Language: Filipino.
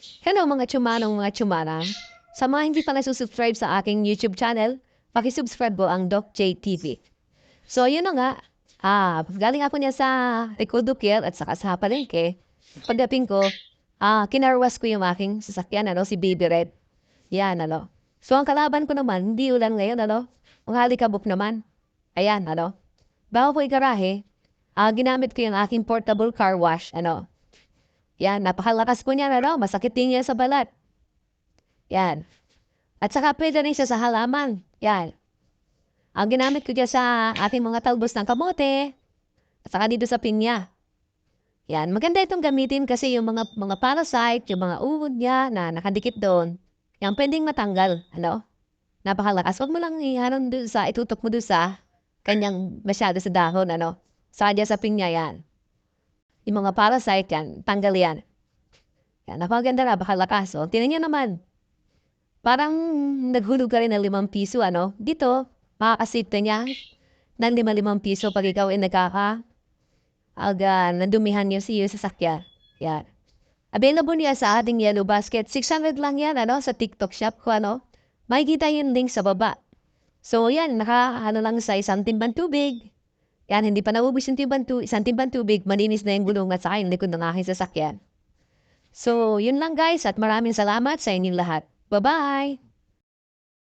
Hello mga tsumanong mga tsumana. Sa mga hindi pa nasusubscribe sa aking YouTube channel, pakisubscribe po ang Doc J TV. So yun na nga, galing ako niya sa Recordukir at saka sa palengke. Pagdating ko, kinarwas ko yung aking sasakyan, si Baby Red. Yan, So ang kalaban ko naman, hindi ulan ngayon, Ang halikabok naman. Ayan, Bago ko igarahe, ginamit ko yung aking portable car wash, Yan, napakalakas po niya, Masakit din niya sa balat. Yan. At saka pwede rin siya sa halaman. Yan. Ang ginamit ko dyan sa ating mga talbos ng kamote. At saka dito sa pinya. Yan. Maganda itong gamitin kasi yung mga parasite, yung mga uod niya na nakadikit doon, yan pwedeng matanggal. Napakalakas. Huwag mo lang itutok mo doon sa kanyang masyado sa dahon, Saka dyan sa pinya yan. Yung mga parasite yan, tanggal yan. Yan, napakaganda na, bakalakas. So, tinan niyo naman. Parang naghulog ka rin ng 5 piso, Dito, makakasave ka niya ng 5 piso pag ikaw ay nadumihan niyo sa sasakyan. Yan. Available niya sa ating Yellow Basket. 600 lang yan, sa TikTok shop ko, Makikita yung link sa baba. So, yan, lang sa isang timbang tubig. Yan, hindi pa naubos yung isang timbang tubig, malinis na yung gulong at saka yung likod ng aking sasakyan. So, yun lang guys at maraming salamat sa inyong lahat. Bye-bye!